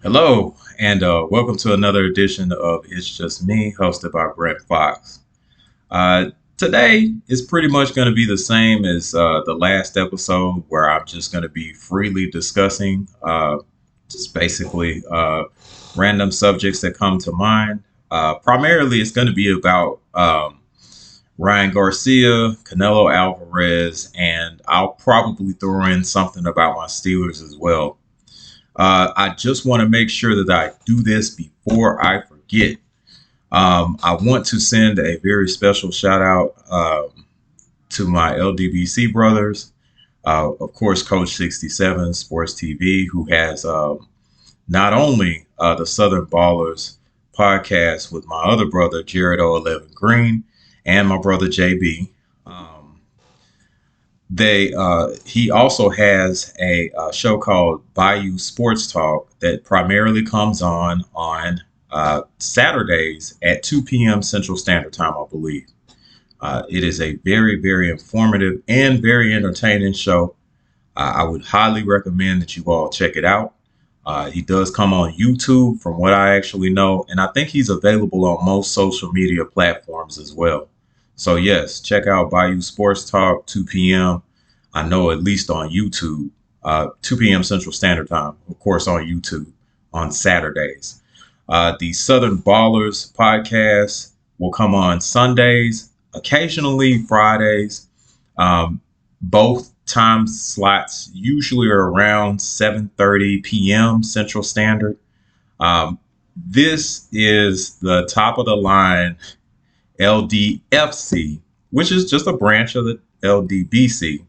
Hello, and welcome to another edition of It's Just Me, hosted by Brent Foxx. Uh, Today is pretty much going to be the same as the last episode, where I'm just going to be freely discussing just basically random subjects that come to mind. Primarily, it's going to be about Ryan Garcia, Canelo Alvarez, and I'll probably throw in something about my Steelers as well. I just want to make sure that I do this before I forget. I want to send a very special shout out to my LDBC brothers. Of course, Coach 67 Sports TV, who has not only the Southern Ballers podcast with my other brother, Jared O11 Green, and my brother JB. Um, he also has a show called Bayou Sports Talk that primarily comes on Saturdays at 2 p.m. Central Standard Time, I believe. It is a very, very informative and very entertaining show. I would highly recommend that you all check it out. He does come on YouTube, from what I actually know, and I think he's available on most social media platforms as well. So yes, check out Bayou Sports Talk, 2 p.m. I know at least on YouTube, 2 p.m. Central Standard Time, of course, on YouTube on Saturdays. The Southern Ballers podcast will come on Sundays, occasionally Fridays. Both time slots usually are around 7:30 p.m. Central Standard. This is the top of the line LDFC, which is just a branch of the LDBC.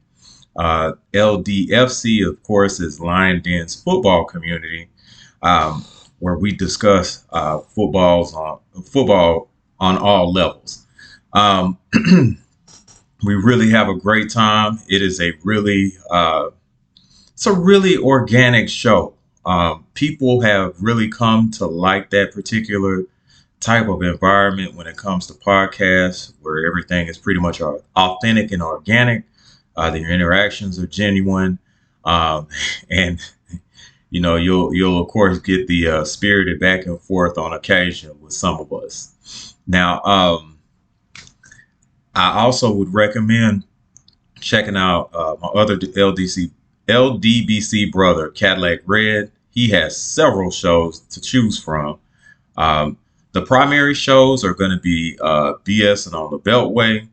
LDFC, of course, is Lion Den's football community, where we discuss football on all levels. Um, we really have a great time. It is it's a really organic show. People have really come to like that particular type of environment when it comes to podcasts, where everything is pretty much authentic and organic. The interactions are genuine, and you'll of course get the spirited back and forth on occasion with some of us. Now, I also would recommend checking out my other LDBC brother, Cadillac Red. He has several shows to choose from. Um, the primary shows are going to be BS and on the Beltway.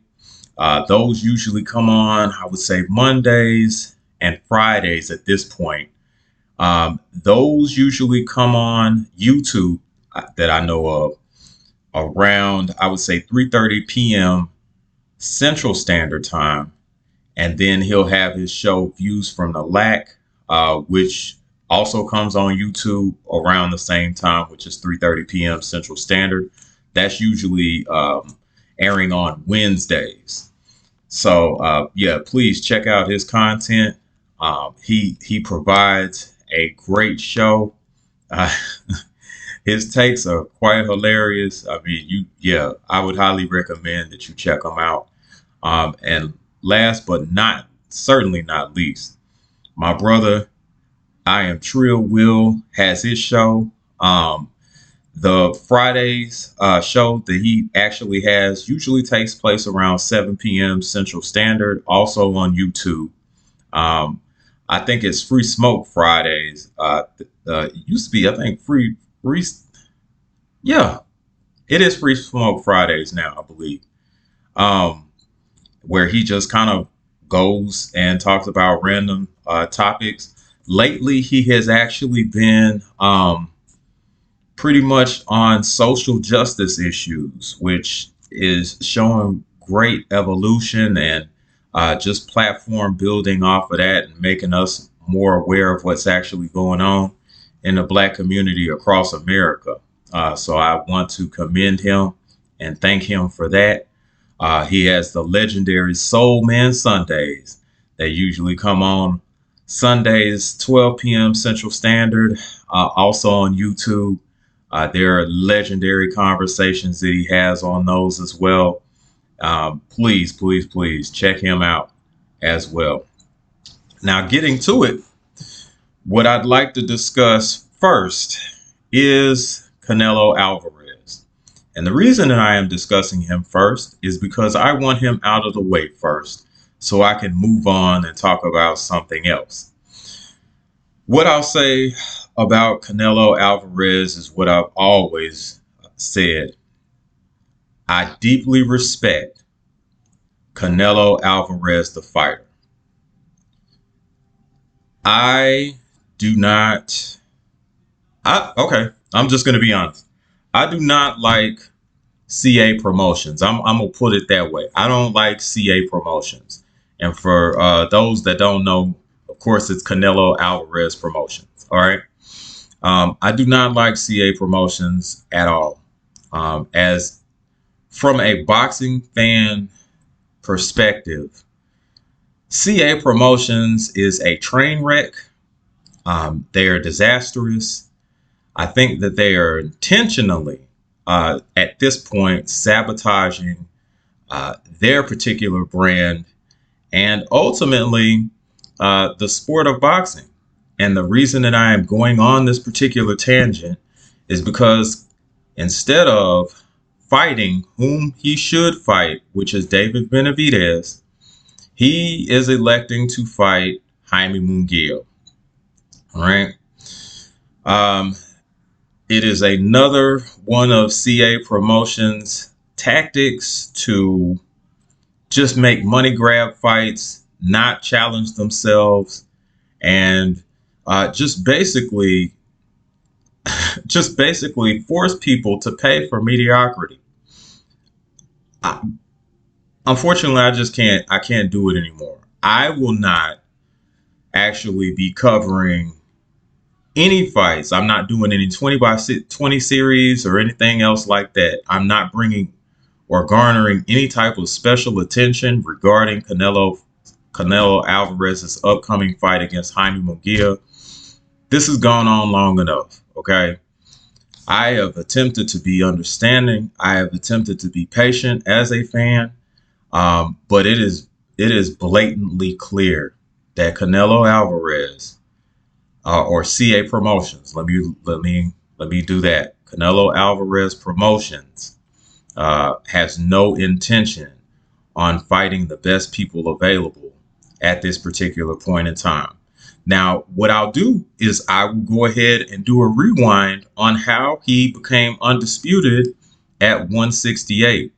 Those usually come on, I would say, Mondays and Fridays at this point. Those usually come on YouTube that I know of around, I would say, 3:30 p.m. Central Standard Time. And then he'll have his show Views from the Lack, which also comes on YouTube around the same time, which is 3:30 p.m. Central Standard. That's usually airing on Wednesdays. So yeah, please check out his content. He provides a great show. Uh, his takes are quite hilarious. I mean, I would highly recommend that you check him out. And last but not certainly not least, my brother, I Am Trill Will, has his show. The Fridays show that he actually has usually takes place around 7 p.m. Central Standard, also on YouTube. Um, I think it's Free Smoke Fridays. It used to be, I think, free, yeah, it is Free Smoke Fridays now, I believe. Um, where he just kind of goes and talks about random topics. Lately, he has actually been pretty much on social justice issues, which is showing great evolution and just platform building off of that and making us more aware of what's actually going on in the Black community across America. So I want to commend him and thank him for that. He has the legendary Soul Man Sundays that usually come on Sundays, 12 p.m. Central Standard, also on YouTube. There are legendary conversations that he has on those as well. Please, please, please check him out as well. Now, getting to it, what I'd like to discuss first is Canelo Alvarez. And the reason that I am discussing him first is because I want him out of the way first so I can move on and talk about something else. What I'll say about Canelo Alvarez is what I've always said. I deeply respect Canelo Alvarez, the fighter. I'm just going to be honest. I do not like CA Promotions. I'm going to put it that way. I don't like CA Promotions. And for those that don't know, of course, it's Canelo Alvarez Promotions. All right. I do not like CA Promotions at all. As from a boxing fan perspective, CA Promotions is a train wreck. They are disastrous. I think that they are intentionally, at this point, sabotaging their particular brand and ultimately the sport of boxing. And the reason that I am going on this particular tangent is because instead of fighting whom he should fight, which is David Benavidez, he is electing to fight Jaime Munguia. All right. It is another one of CA Promotions' tactics to just make money grab fights, not challenge themselves, and just basically force people to pay for mediocrity. Unfortunately, I can't do it anymore. I will not actually be covering any fights. I'm not doing any 20 by 20 series or anything else like that. I'm not bringing or garnering any type of special attention regarding Canelo Alvarez's upcoming fight against Jaime Munguia. This has gone on long enough, okay? I have attempted to be understanding. I have attempted to be patient as a fan, but it is blatantly clear that Canelo Alvarez or CA Promotions. Let me do that. Canelo Alvarez Promotions has no intention on fighting the best people available at this particular point in time. Now, what I'll do is I will go ahead and do a rewind on how he became undisputed at 168.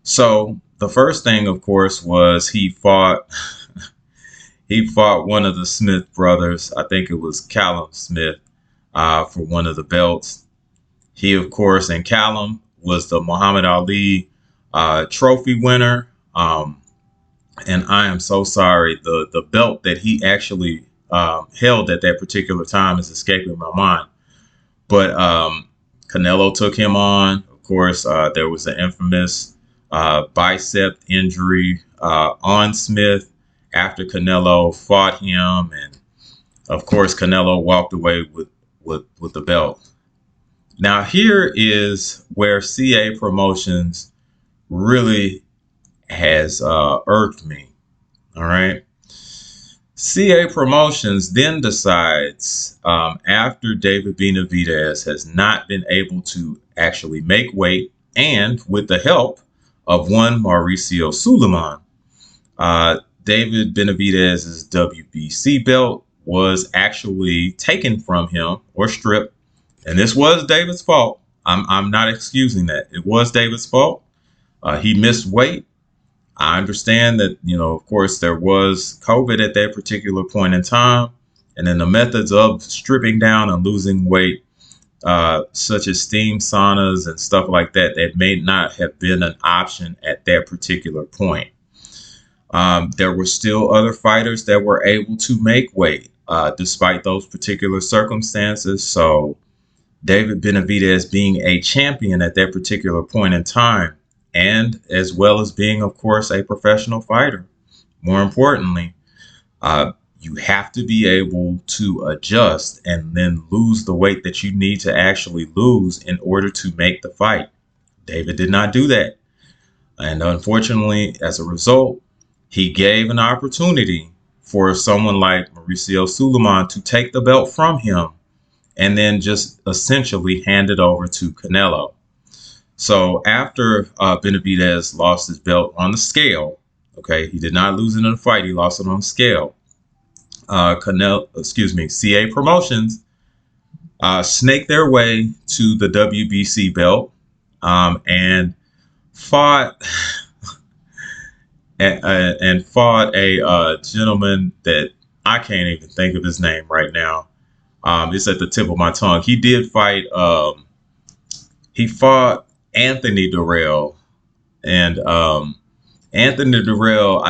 So the first thing, of course, was he fought one of the Smith brothers. I think it was Callum Smith for one of the belts. He, of course, and Callum was the Muhammad Ali trophy winner. And I am so sorry. The belt that he actually held at that particular time is escaping my mind. But Canelo took him on. Of course, there was an infamous bicep injury on Smith after Canelo fought him. And, of course, Canelo walked away with the belt. Now, here is where CA Promotions really has irked me. All right. CA Promotions then decides after David Benavidez has not been able to actually make weight, and with the help of one Mauricio Suleiman, David Benavidez's WBC belt was actually taken from him or stripped. And this was David's fault. I'm not excusing that. It was David's fault. He missed weight. I understand that, of course, there was COVID at that particular point in time. And then the methods of stripping down and losing weight, such as steam saunas and stuff like that, that may not have been an option at that particular point. There were still other fighters that were able to make weight despite those particular circumstances. So David Benavidez being a champion at that particular point in time, and as well as being, of course, a professional fighter. More importantly, you have to be able to adjust and then lose the weight that you need to actually lose in order to make the fight. David did not do that. And unfortunately, as a result, he gave an opportunity for someone like Mauricio Suleiman to take the belt from him and then just essentially hand it over to Canelo. So after Benavidez lost his belt on the scale, okay, he did not lose it in a fight; he lost it on the scale. CA Promotions snaked their way to the WBC belt and fought and fought a gentleman that I can't even think of his name right now. It's at the tip of my tongue. He did fight. He fought Anthony Durrell, and Anthony Durrell,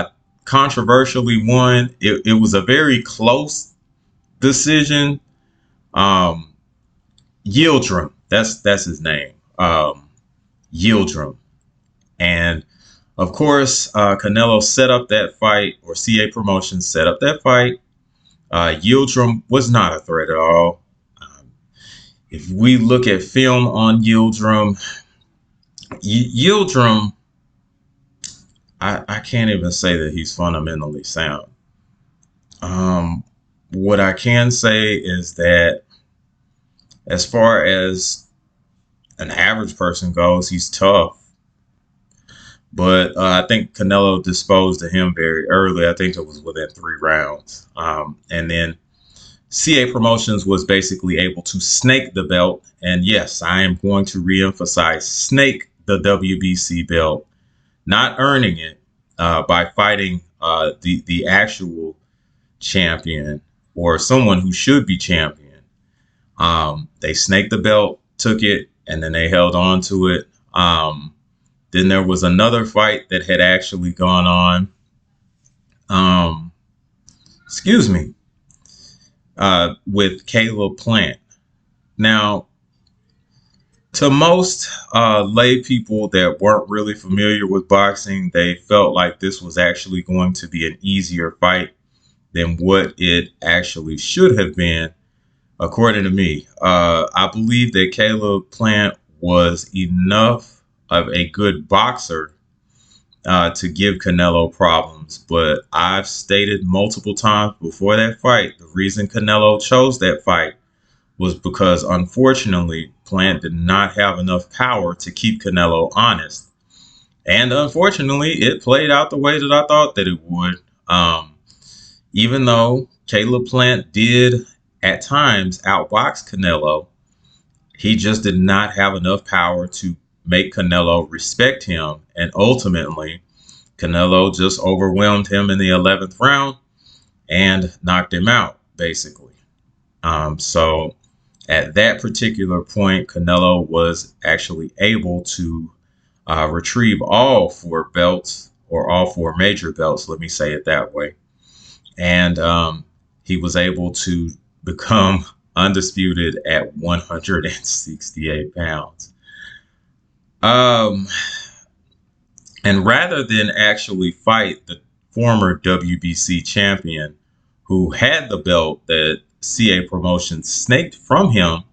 controversially won. It was a very close decision. Yildirim, that's his name. Yildirim, and of course, Canelo set up that fight, or CA Promotions set up that fight. Yildirim was not a threat at all. If we look at film on Yildirim, Yildirim, I can't even say that he's fundamentally sound. What I can say is that as far as an average person goes, he's tough. But I think Canelo disposed of him very early. I think it was within 3 rounds. And then CA Promotions was basically able to snake the belt. And yes, I am going to reemphasize snake the WBC belt, not earning it by fighting the actual champion or someone who should be champion. They snaked the belt, took it, and then they held on to it. Then there was another fight that had actually gone on. With Caleb Plant. Now, to most lay people that weren't really familiar with boxing, they felt like this was actually going to be an easier fight than what it actually should have been, according to me. I believe that Caleb Plant was enough of a good boxer to give Canelo problems. But I've stated multiple times before that fight, the reason Canelo chose that fight was because, unfortunately, Plant did not have enough power to keep Canelo honest. And unfortunately, it played out the way that I thought that it would. Even though Caleb Plant did at times outbox Canelo, he just did not have enough power to make Canelo respect him. And ultimately, Canelo just overwhelmed him in the 11th round and knocked him out, basically. So at that particular point, Canelo was actually able to retrieve all 4 belts, or all 4 major belts, let me say it that way. And he was able to become undisputed at 168 pounds. And rather than actually fight the former WBC champion who had the belt that CA Promotions snaked from him,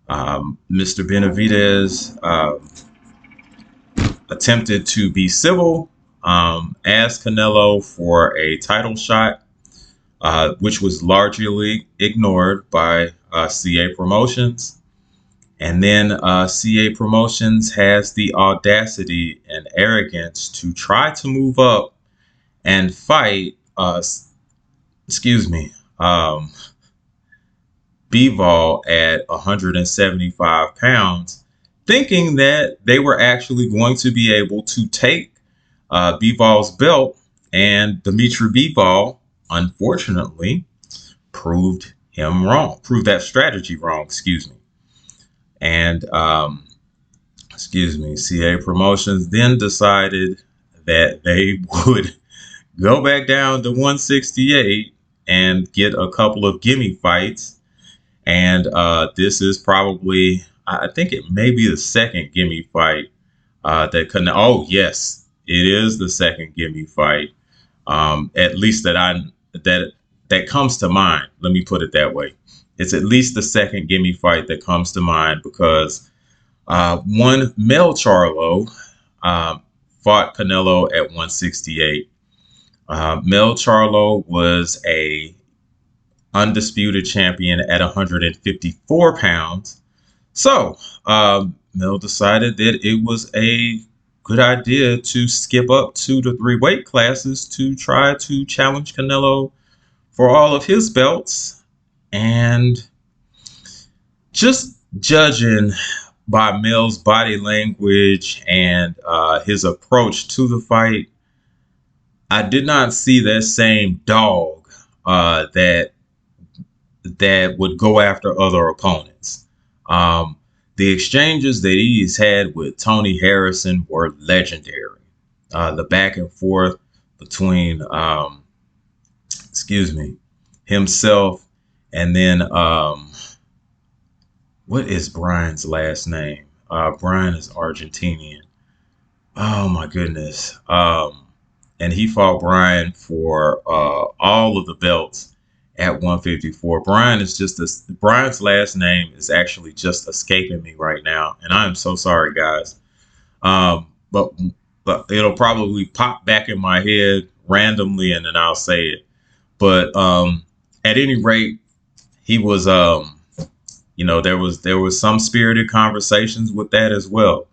Mr. Benavidez attempted to be civil, asked Canelo for a title shot, which was largely ignored by CA Promotions. And then CA Promotions has the audacity and arrogance to try to move up and fight, Bivol at 175 pounds, thinking that they were actually going to be able to take Bivol's belt. And Dimitri Bivol, unfortunately, proved that strategy wrong, And, CA Promotions then decided that they would go back down to 168 and get a couple of gimme fights. And this is probably, I think it may be the second gimme fight that can. Oh, yes, it is the second gimme fight. At least that comes to mind. Let me put it that way. It's at least the second gimme fight that comes to mind, because one Mel Charlo fought Canelo at 168. Mel Charlo was a undisputed champion at 154 pounds. So, Mel decided that it was a good idea to skip up 2 to 3 weight classes to try to challenge Canelo for all of his belts. And just judging by Mel's body language and his approach to the fight, I did not see that same dog that would go after other opponents. The exchanges that he's had with Tony Harrison were legendary. The back and forth between, himself and then, what is Brian's last name? Brian is Argentinian. Oh my goodness. And he fought Brian for all of the belts at 154. Brian's last name is actually just escaping me right now, and I am so sorry, guys. But it'll probably pop back in my head randomly, and then I'll say it. But at any rate, he was there was some spirited conversations with that as well.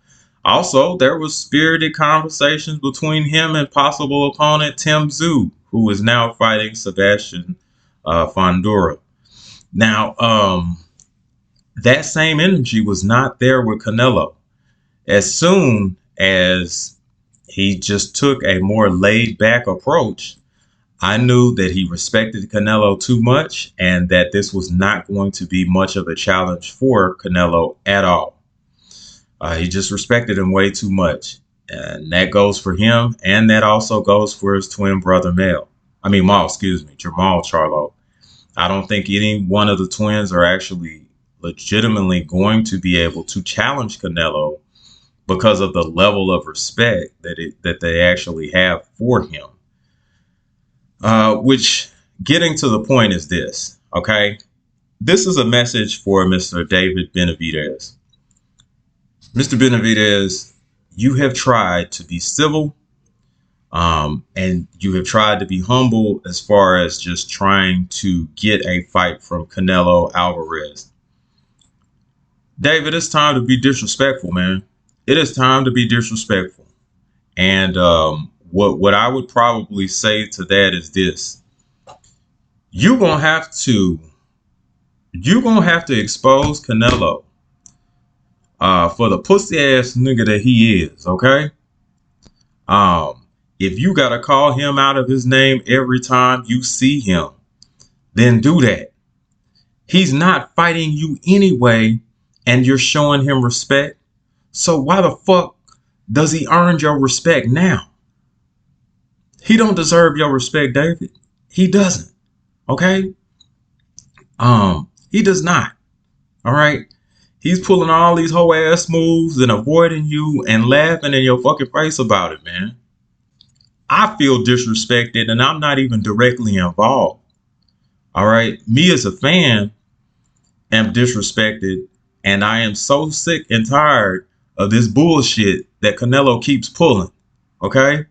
Also, there was spirited conversations between him and possible opponent Tim Tszyu, who is now fighting Sebastian Fundora. Now, that same energy was not there with Canelo. As soon as he just took a more laid-back approach, I knew that he respected Canelo too much and that this was not going to be much of a challenge for Canelo at all. He just respected him way too much. And that goes for him, and that also goes for his twin brother Jamal Charlo. I don't think any one of the twins are actually legitimately going to be able to challenge Canelo because of the level of respect that they actually have for him. Which, getting to the point, is this, okay? This is a message for Mr. David Benavidez. Mr. Benavidez, you have tried to be civil, and you have tried to be humble as far as just trying to get a fight from Canelo Alvarez. David, it's time to be disrespectful, man. It is time to be disrespectful. And what I would probably say to that is this: you're gonna have to expose Canelo for the pussy ass nigga that he is, okay? If you gotta call him out of his name every time you see him, then do that. He's not fighting you anyway, and you're showing him respect. So why the fuck does he earn your respect now? He don't deserve your respect, David. He doesn't. Okay? He does not. All right? He's pulling all these whole ass moves and avoiding you and laughing in your fucking face about it, man. I feel disrespected, and I'm not even directly involved. All right? Me as a fan am disrespected, and I am so sick and tired of this bullshit that Canelo keeps pulling. Okay?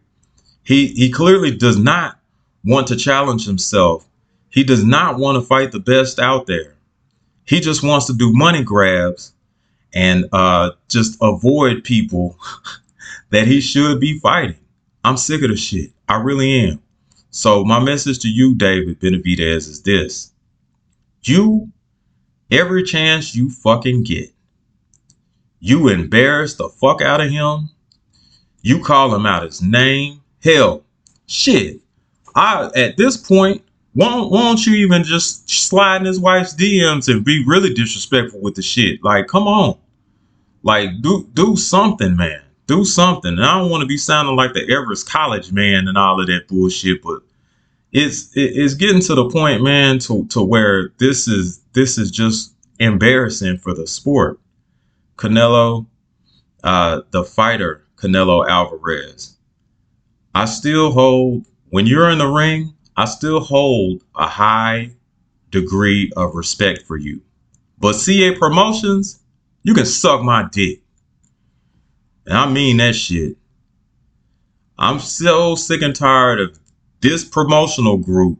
He clearly does not want to challenge himself. He does not want to fight the best out there. He just wants to do money grabs and just avoid people that he should be fighting. I'm sick of the shit. I really am. So my message to you, David Benavidez, is this: every chance you fucking get, you embarrass the fuck out of him. You call him out his name. Hell, shit. At this point, won't you even just slide in his wife's DMs and be really disrespectful with the shit? Like, come on. Like, do something, man. Do something. And I don't want to be sounding like the Everest College man and all of that bullshit, but it's getting to the point, man, to where this is just embarrassing for the sport. Canelo, the fighter, Canelo Alvarez. I still hold, when you're in the ring, I still hold a high degree of respect for you. But CA Promotions, you can suck my dick. And I mean that shit. I'm so sick and tired of this promotional group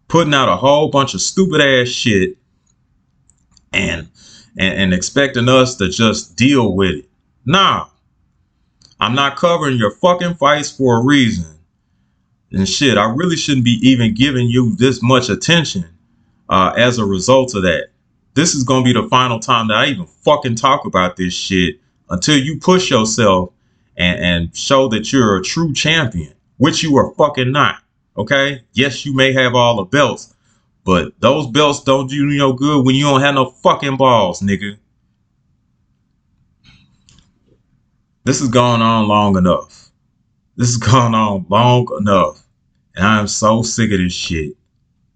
putting out a whole bunch of stupid ass shit and expecting us to just deal with it. Nah, I'm not covering your fucking fights for a reason. And shit, I really shouldn't be even giving you this much attention as a result of that. This is going to be the final time that I even fucking talk about this shit until you push yourself and show that you're a true champion, which you are fucking not. Okay? Yes, you may have all the belts, but those belts don't do you no good when you don't have no fucking balls, nigga. This has gone on long enough. This has gone on long enough. And I am so sick of this shit.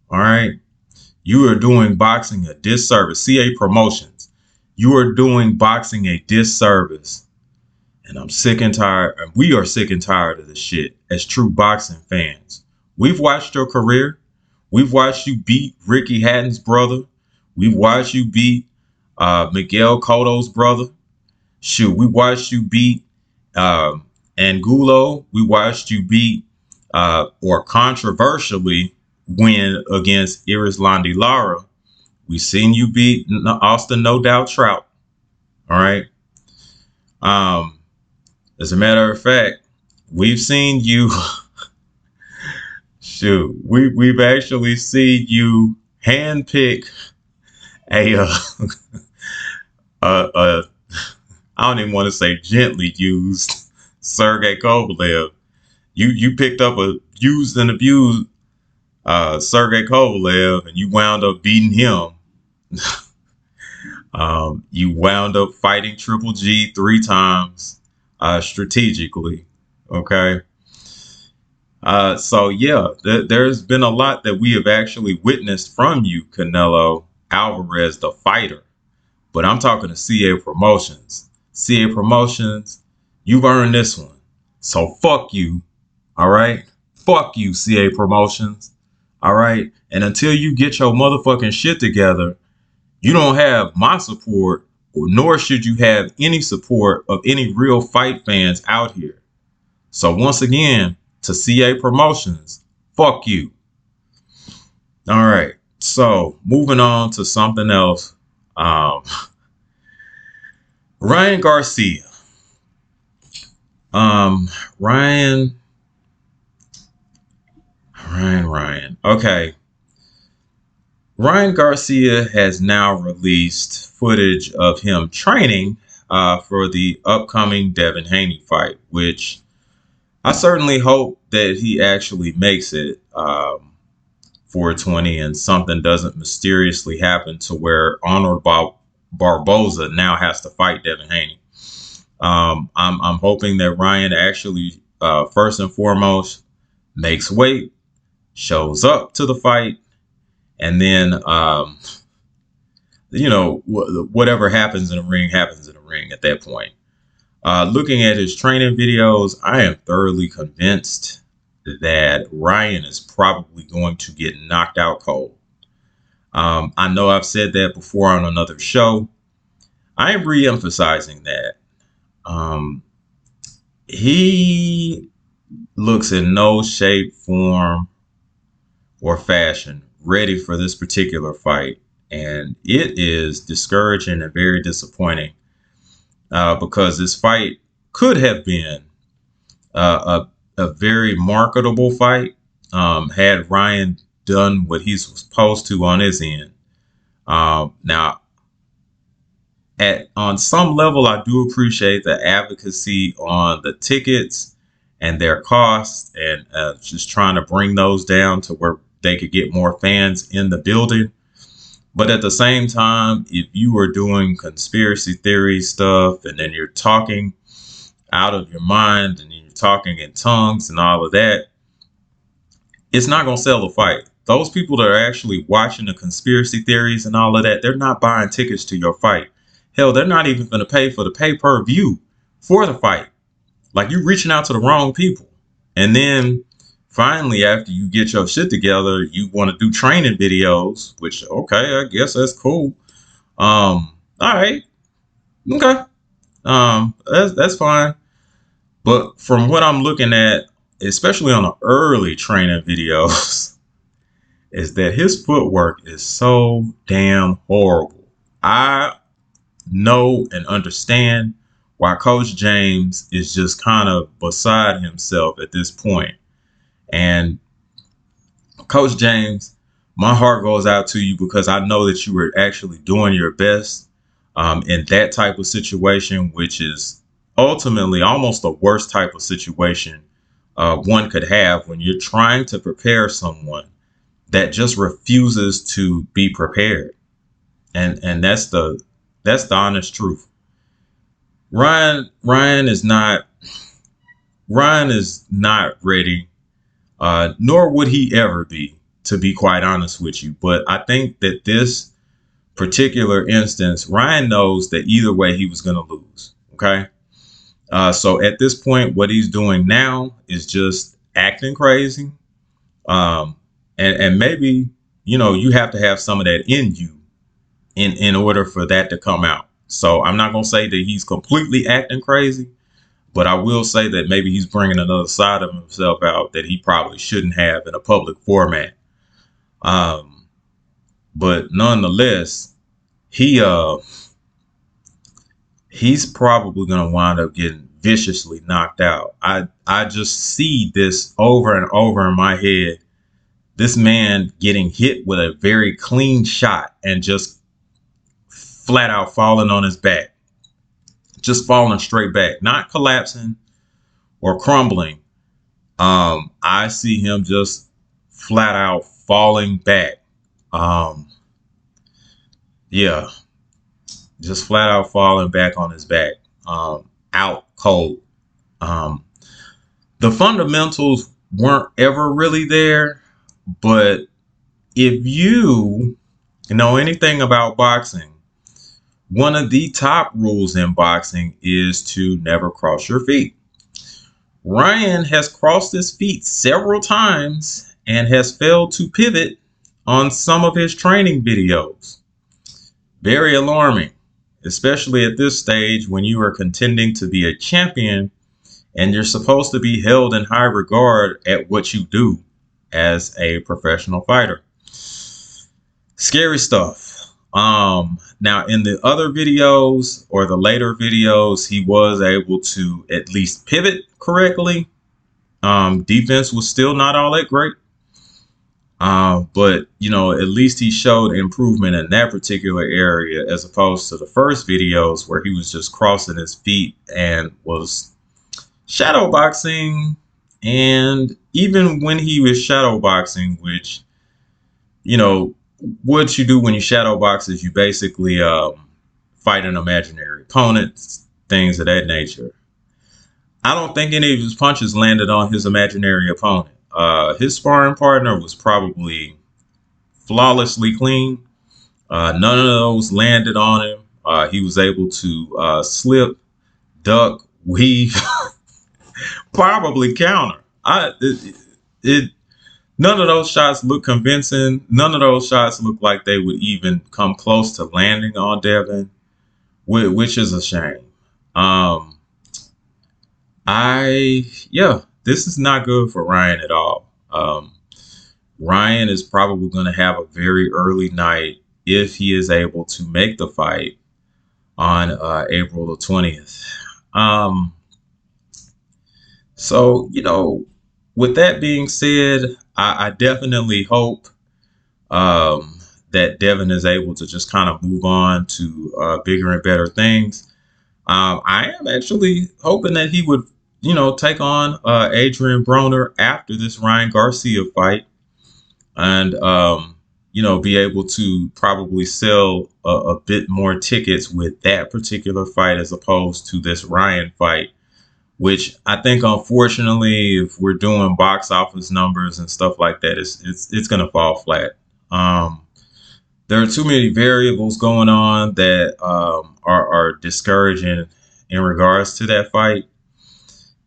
All right? You are doing boxing a disservice. CA Promotions. You are doing boxing a disservice. And I'm sick and tired. And we are sick and tired of this shit as true boxing fans. We've watched your career. We've watched you beat Ricky Hatton's brother. We've watched you beat Miguel Cotto's brother. Shoot, we watched you beat Angulo. We watched you beat or controversially win against Irislandi Lara. We seen you beat Austin No Doubt Trout. All right. As a matter of fact, we've seen you. Shoot, we've actually seen you handpick I don't even want to say gently used Sergey Kovalev. You picked up a used and abused Sergey Kovalev, and you wound up beating him. You wound up fighting Triple G 3 times strategically. Okay. So yeah, there's been a lot that we have actually witnessed from you, Canelo Alvarez, the fighter. But I'm talking to CA Promotions. CA Promotions, you've earned this one. So fuck you. All right? Fuck you, CA Promotions. All right? And until you get your motherfucking shit together, you don't have my support, nor should you have any support of any real fight fans out here. So once again, to CA Promotions, fuck you. All right. So moving on to something else. Ryan Garcia. Ryan. Okay. Ryan Garcia has now released footage of him training for the upcoming Devin Haney fight, which I certainly hope that he actually makes it 420 and something doesn't mysteriously happen to where Arnold Barboza now has to fight Devin Haney. I'm hoping that Ryan actually, first and foremost, makes weight, shows up to the fight, and then, whatever happens in the ring happens in the ring at that point. Looking at his training videos, I am thoroughly convinced that Ryan is probably going to get knocked out cold. I know I've said that before on another show. I am re-emphasizing that. He looks in no shape, form, or fashion ready for this particular fight. And it is discouraging and very disappointing because this fight could have been a very marketable fight had Ryan done what he's supposed to on his end. Now, on some level, I do appreciate the advocacy on the tickets and their costs and just trying to bring those down to where they could get more fans in the building. But at the same time, if you are doing conspiracy theory stuff and then you're talking out of your mind and you're talking in tongues and all of that, it's not going to sell the fight. Those people that are actually watching the conspiracy theories and all of that, they're not buying tickets to your fight. Hell, they're not even going to pay for the pay-per-view for the fight. Like, you're reaching out to the wrong people. And then finally, after you get your shit together, you want to do training videos, which, okay, I guess that's cool. All right. Okay. That's fine. But from what I'm looking at, especially on the early training videos, is that his footwork is so damn horrible. I know and understand why Coach James is just kind of beside himself at this point. And Coach James, my heart goes out to you because I know that you were actually doing your best in that type of situation, which is ultimately almost the worst type of situation one could have when you're trying to prepare someone that just refuses to be prepared. And that's the honest truth. Ryan is not ready, nor would he ever be, to be quite honest with you. But I think that this particular instance, Ryan knows that either way he was going to lose. Okay. So at this point, what he's doing now is just acting crazy. Um, and maybe, you have to have some of that in you in order for that to come out. So I'm not going to say that he's completely acting crazy, but I will say that maybe he's bringing another side of himself out that he probably shouldn't have in a public format. Um, but nonetheless, he he's probably going to wind up getting viciously knocked out. I just see this over and over in my head. This man getting hit with a very clean shot and just flat out falling on his back, just falling straight back, not collapsing or crumbling. I see him just flat out falling back. Um, yeah, just flat out falling back on his back, out cold. Um, the fundamentals weren't ever really there, but if you know anything about boxing, one of the top rules in boxing is to never cross your feet. Ryan has crossed his feet several times and has failed to pivot on some of his training videos. Very alarming, especially at this stage when you are contending to be a champion and you're supposed to be held in high regard at what you do as a professional fighter. Scary stuff. Now in the other videos or the later videos, he was able to at least pivot correctly. Defense was still not all that great. But at least he showed improvement in that particular area as opposed to the first videos where he was just crossing his feet and was shadow boxing. And even when he was shadow boxing, which, what you do when you shadow box is you basically fight an imaginary opponent, things of that nature. I don't think any of his punches landed on his imaginary opponent. His sparring partner was probably flawlessly clean. None of those landed on him. He was able to slip, duck, weave, probably counter. None of those shots look convincing. None of those shots look like they would even come close to landing on Devin, which is a shame. This is not good for Ryan at all. Ryan is probably going to have a very early night if he is able to make the fight on April the 20th. So, with that being said, I definitely hope that Devin is able to just kind of move on to bigger and better things. I am actually hoping that he would, take on Adrian Broner after this Ryan Garcia fight and, be able to probably sell a bit more tickets with that particular fight as opposed to this Ryan fight, which I think, unfortunately, if we're doing box office numbers and stuff like that, it's going to fall flat. There are too many variables going on that are discouraging in regards to that fight.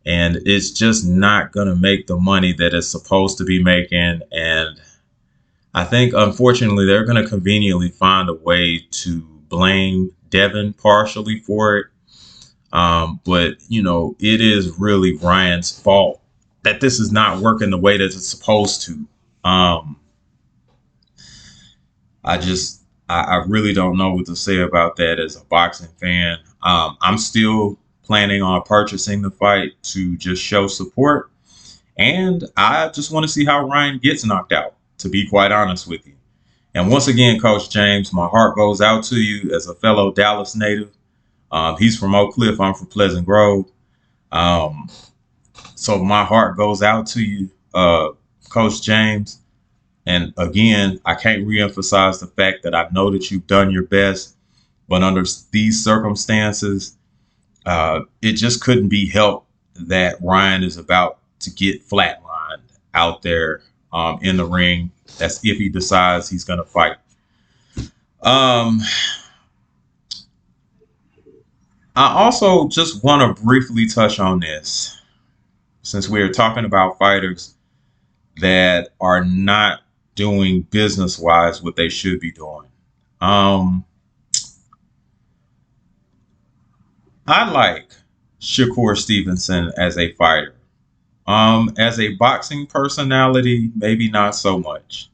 And it's just not going to make the money that it's supposed to be making. And I think, unfortunately, they're going to conveniently find a way to blame Devin partially for it. But, it is really Ryan's fault that this is not working the way that it's supposed to. I really don't know what to say about that as a boxing fan. I'm still planning on purchasing the fight to just show support, and I just want to see how Ryan gets knocked out, to be quite honest with you. And once again, Coach James, my heart goes out to you as a fellow Dallas native. He's from Oak Cliff, I'm from Pleasant Grove. Um, so my heart goes out to you, Coach James. And again, I can't reemphasize the fact that I know that you've done your best, but under these circumstances, it just couldn't be helped that Ryan is about to get flatlined out there in the ring. That's if he decides he's going to fight. Um, I also just want to briefly touch on this since we are talking about fighters that are not doing business wise what they should be doing. Um, I like Shakur Stevenson as a fighter. As a boxing personality, maybe not so much.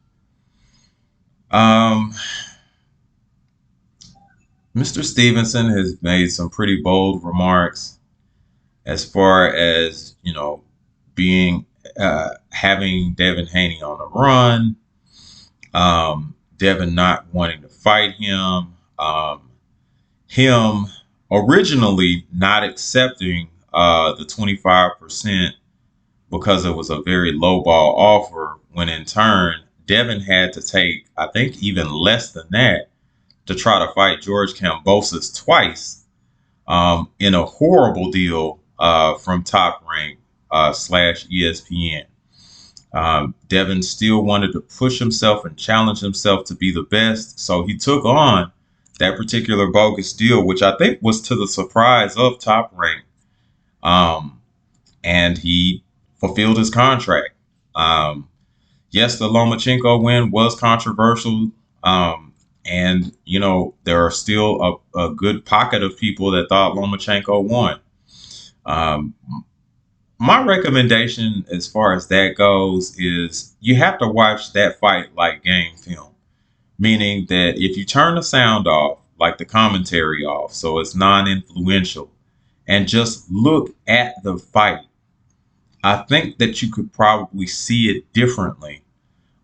Um, Mr. Stevenson has made some pretty bold remarks as far as, being having Devin Haney on the run, Devin not wanting to fight him, him originally not accepting the 25% because it was a very low ball offer, when in turn Devin had to take, I think, even less than that to try to fight George Kambosos twice in a horrible deal from Top Rank slash ESPN. Devin still wanted to push himself and challenge himself to be the best, so he took on that particular bogus deal, which I think was to the surprise of Top Rank, um, and he fulfilled his contract. Yes, the Lomachenko win was controversial, and there are still a good pocket of people that thought Lomachenko won. Um, my recommendation as far as that goes is you have to watch that fight like game film, meaning that if you turn the sound off, like the commentary off, so it's non-influential, and just look at the fight, I think that you could probably see it differently.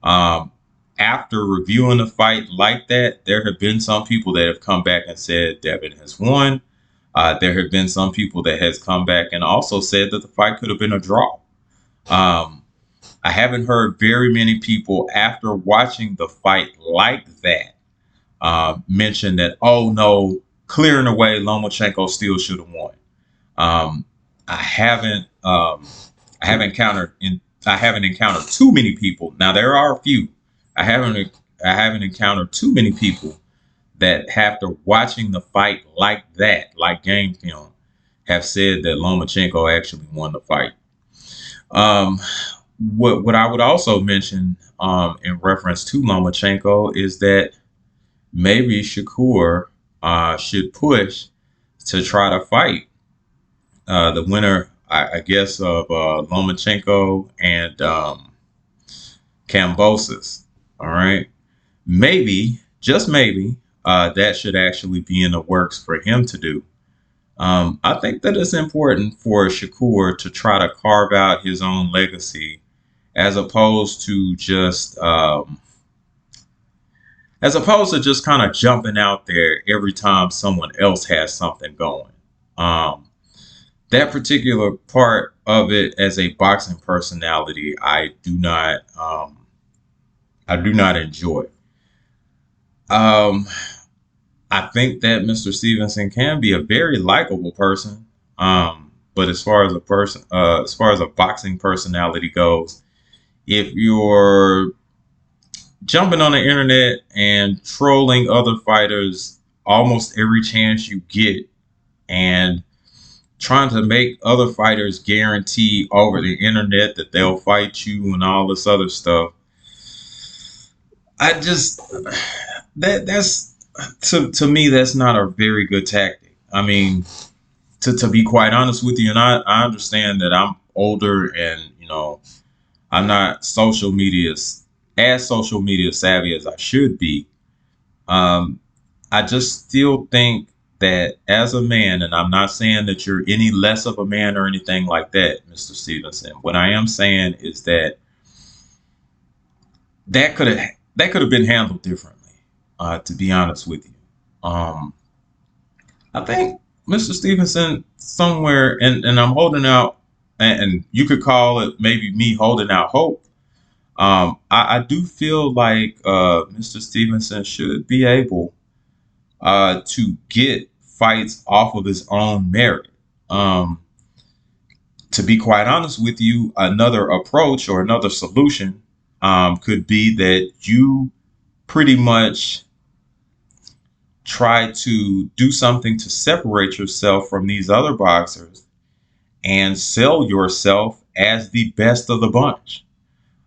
Um, After reviewing the fight like that, there have been some people that have come back and said Devin has won. There have been some people that has come back and also said that the fight could have been a draw. Um, I haven't heard very many people after watching the fight like that mention that, oh no, clearing away, Lomachenko still should have won. Um, I haven't I haven't encountered in I haven't encountered too many people. Now there are a few. I haven't encountered too many people that after watching the fight like that, like game film, have said that Lomachenko actually won the fight. Um, what I would also mention in reference to Lomachenko is that maybe Shakur should push to try to fight the winner, I guess, of Lomachenko and Kambosos. All right. Maybe, just maybe, that should actually be in the works for him to do. I think that it's important for Shakur to try to carve out his own legacy as opposed to just kind of jumping out there every time someone else has something going. Um, that particular part of it as a boxing personality, I do not enjoy. Um, I think that Mr. Stevenson can be a very likable person. But as far as a boxing personality goes, if you're jumping on the internet and trolling other fighters almost every chance you get, and trying to make other fighters guarantee over the internet that they'll fight you and all this other stuff, I just that's to me that's not a very good tactic. I mean, to be quite honest with you, and I understand that I'm older and I'm not as social media savvy as I should be. Um, I just still think that as a man, and I'm not saying that you're any less of a man or anything like that, Mr. Stevenson. What I am saying is that that could have that could have been handled differently. To be honest with you, um, I think Mr. Stevenson somewhere, and I'm holding out, and you could call it maybe me holding out hope. I do feel like Mr. Stevenson should be able to get fights off of his own merit. Um, to be quite honest with you, another approach or another solution could be that you pretty much try to do something to separate yourself from these other boxers and sell yourself as the best of the bunch.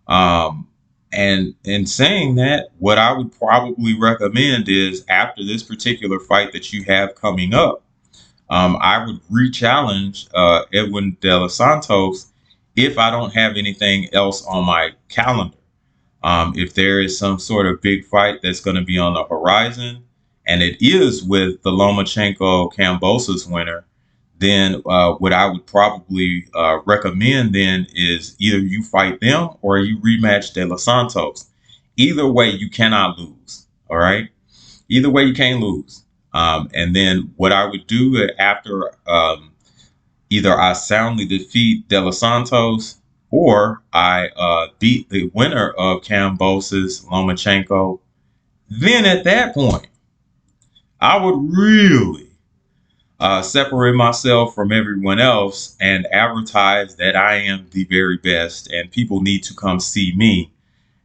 Um, and in saying that, what I would probably recommend is after this particular fight that you have coming up, I would re-challenge Edwin De Los Santos if I don't have anything else on my calendar. If there is some sort of big fight that's going to be on the horizon, and it is with the Lomachenko Kambosos winner, then what I would probably recommend then is either you fight them or you rematch De Los Santos. Either way, you cannot lose. All right. Either way, you can't lose. And then what I would do after either I soundly defeat De Los Santos or I beat the winner of Kambosos Lomachenko, then at that point, I would really separate myself from everyone else and advertise that I am the very best and people need to come see me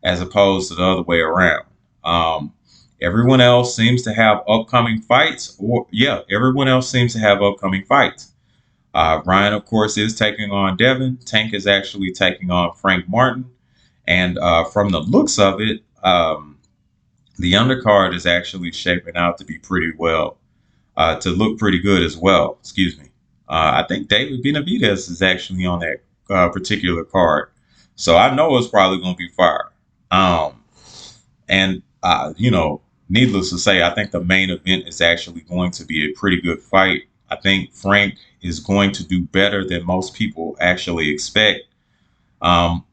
as opposed to the other way around. Um, everyone else seems to have upcoming fights, or yeah, everyone else seems to have upcoming fights. Ryan, of course, is taking on Devin. Tank is actually taking on Frank Martin. And from the looks of it, the undercard is actually shaping out to be pretty well, to look pretty good as well. Excuse me. I think David Benavidez is actually on that particular card. So I know it's probably going to be fire. Um, and needless to say, I think the main event is actually going to be a pretty good fight. I think Frank is going to do better than most people actually expect. Um,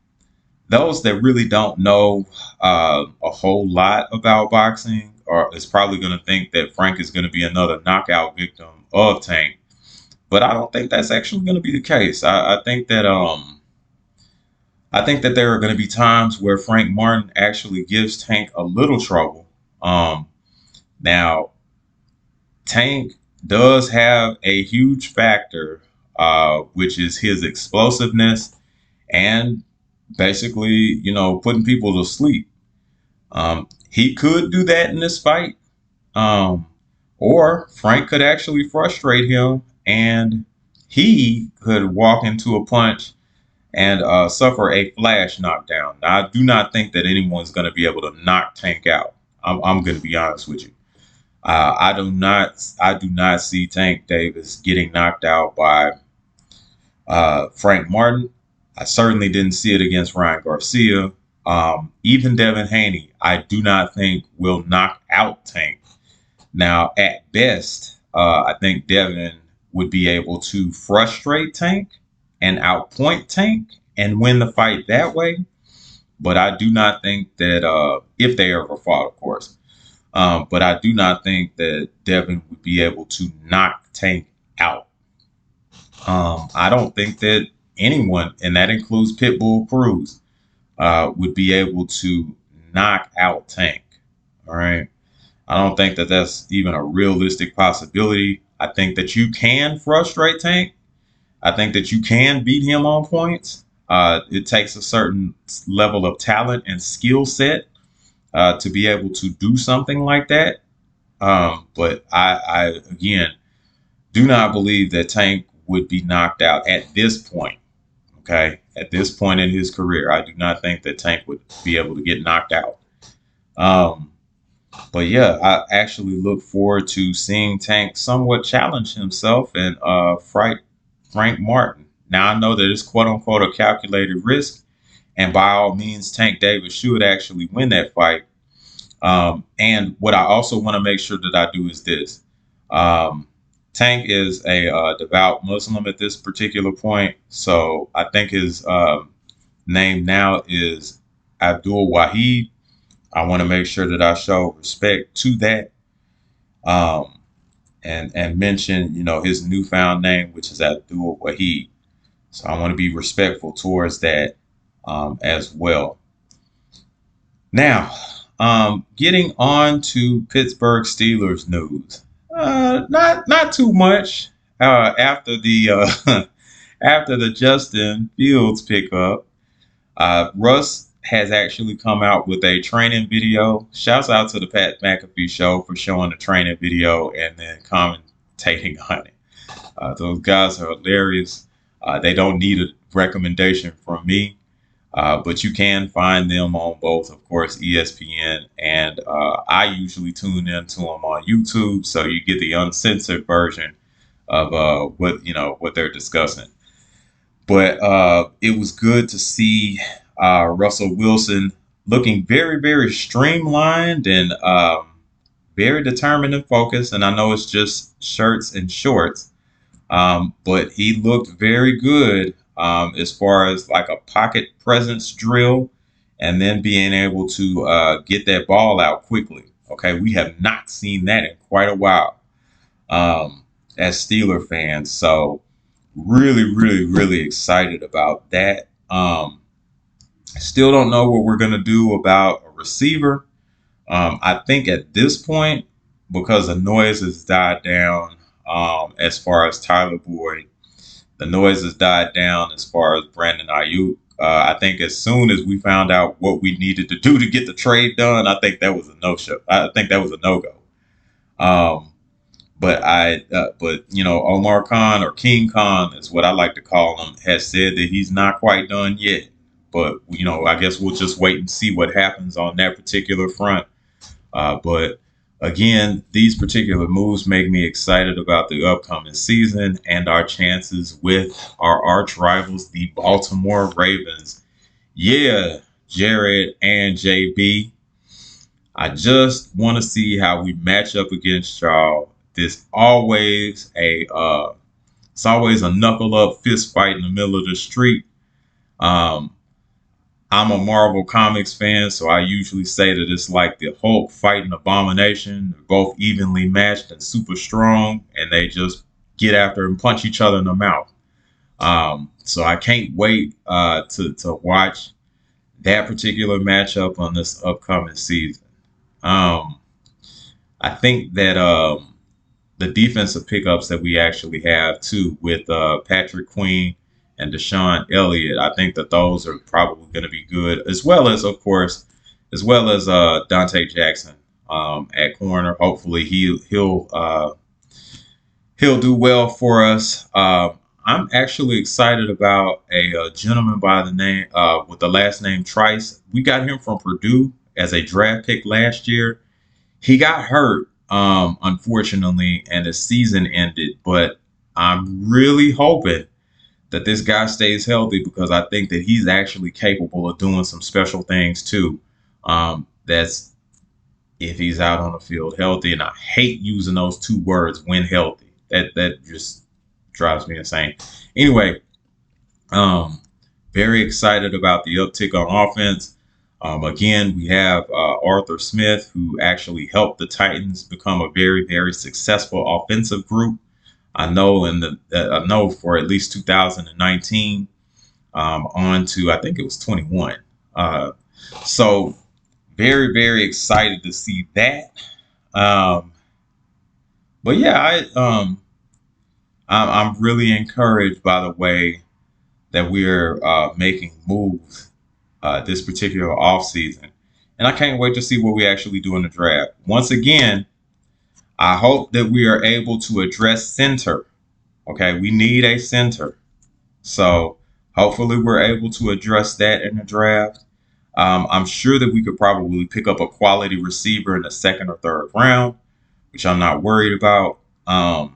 those that really don't know a whole lot about boxing are is probably going to think that Frank is going to be another knockout victim of Tank, but I don't think that's actually going to be the case. I think that there are going to be times where Frank Martin actually gives Tank a little trouble. Um, now, Tank does have a huge factor, which is his explosiveness and basically, putting people to sleep. He could do that in this fight, um, or Frank could actually frustrate him and he could walk into a punch and suffer a flash knockdown. Now, I do not think that anyone's going to be able to knock Tank out. I'm going to be honest with you. I do not see Tank Davis getting knocked out by Frank Martin. I certainly didn't see it against Ryan Garcia. Even Devin Haney, I do not think will knock out Tank. Now, at best, I think Devin would be able to frustrate Tank and outpoint Tank and win the fight that way. But I do not think that if they ever fought, of course. But I do not think that Devin would be able to knock Tank out. I don't think that anyone, and that includes Pitbull Cruz, would be able to knock out Tank. All right. I don't think that that's even a realistic possibility. I think that you can frustrate Tank. I think that you can beat him on points. It takes a certain level of talent and skill set to be able to do something like that. But I again do not believe that Tank would be knocked out at this point. Okay, at this point in his career, I do not think that Tank would be able to get knocked out. Um, but yeah, I actually look forward to seeing Tank somewhat challenge himself and fight Frank Martin. Now I know that it's quote unquote a calculated risk, and by all means, Tank Davis should actually win that fight. And what I also want to make sure that I do is this. Um, Tank is a devout Muslim at this particular point, so I think his name now is Abdul Wahid. I want to make sure that I show respect to that, um, and mention, his newfound name, which is Abdul Wahid. So I want to be respectful towards that as well. Now, getting on to Pittsburgh Steelers news. Not too much after the after the Justin Fields pickup. Russ has actually come out with a training video. Shouts out to the Pat McAfee show for showing the training video and then commentating on it. Those guys are hilarious. They don't need a recommendation from me. But you can find them on both, of course, ESPN, and I usually tune into them on YouTube, so you get the uncensored version of what they're discussing. But it was good to see Russell Wilson looking very, very streamlined and very determined and focused. And I know it's just shirts and shorts, but he looked very good as far as like a pocket presence drill and then being able to get that ball out quickly. Okay, we have not seen that in quite a while as Steeler fans. So really, really, really excited about that. Still don't know what we're going to do about a receiver. I think at this point, because the noise has died down as far as Tyler Boyd, the noise has died down as far as Brandon Ayuk. I think as soon as we found out what we needed to do to get the trade done, I think that was a no-show. I think that was a no-go. But Omar Khan, or King Khan is what I like to call him, has said that he's not quite done yet. But I guess we'll just wait and see what happens on that particular front. But again, these particular moves make me excited about the upcoming season and our chances with our arch rivals, the Baltimore Ravens. Yeah, Jared and JB. I just want to see how we match up against y'all. It's always a knuckle up fist fight in the middle of the street. Um, I'm a Marvel Comics fan, so I usually say that it's like the Hulk fighting Abomination. They're both evenly matched and super strong, and they just get after and punch each other in the mouth. So I can't wait to watch that particular matchup on this upcoming season. I think that the defensive pickups that we actually have too, with Patrick Queen and Deshaun Elliott, I think that those are probably going to be good, as well as, of course, Dante Jackson at corner. Hopefully he'll do well for us. I'm actually excited about a gentleman by the name with the last name Trice. We got him from Purdue as a draft pick last year. He got hurt, unfortunately, and the season ended. But I'm really hoping that this guy stays healthy, because I think that he's actually capable of doing some special things too. That's if he's out on the field healthy. And I hate using those two words, when healthy. That just drives me insane. Anyway, very excited about the uptick on offense. Again, we have Arthur Smith, who actually helped the Titans become a very, very successful offensive group. I know for at least 2019 on to, I think it was 21. So very, very excited to see that. But yeah, I'm really encouraged by the way that we're making moves this particular offseason. And I can't wait to see what we actually do in the draft. Once again, I hope that we are able to address center. Okay, we need a center. So hopefully we're able to address that in the draft. I'm sure that we could probably pick up a quality receiver in the second or third round, which I'm not worried about. I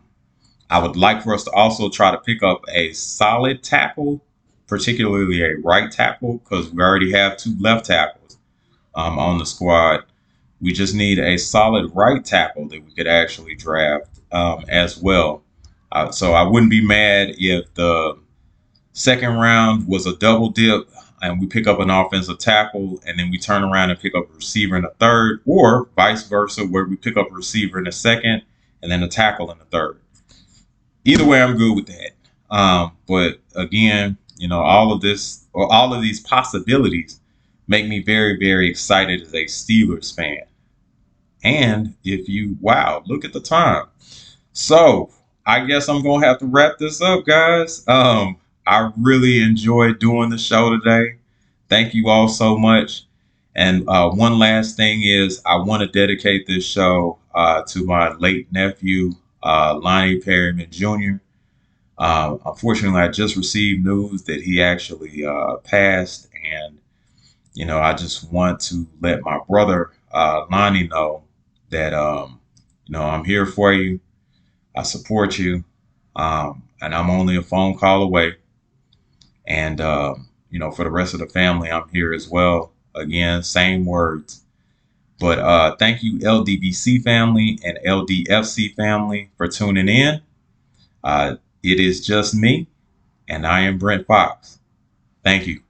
would like for us to also try to pick up a solid tackle, particularly a right tackle, because we already have two left tackles on the squad. We just need a solid right tackle that we could actually draft as well. So I wouldn't be mad if the second round was a double dip and we pick up an offensive tackle and then we turn around and pick up a receiver in the third, or vice versa, where we pick up a receiver in the second and then a tackle in the third. Either way, I'm good with that. But again, all of this or all of these possibilities make me very, very excited as a Steelers fan. And wow, look at the time. So I guess I'm gonna have to wrap this up, guys. I really enjoyed doing the show today. Thank you all so much. And one last thing is, I want to dedicate this show to my late nephew, Lonnie Perryman Jr. Unfortunately, I just received news that he actually passed, and I just want to let my brother Lonnie know that I'm here for you. I support you, and I'm only a phone call away. And for the rest of the family, I'm here as well. Again, same words. But thank you, LDBC family and LDFC family, for tuning in. It is just me, and I am Brent Foxx. Thank you.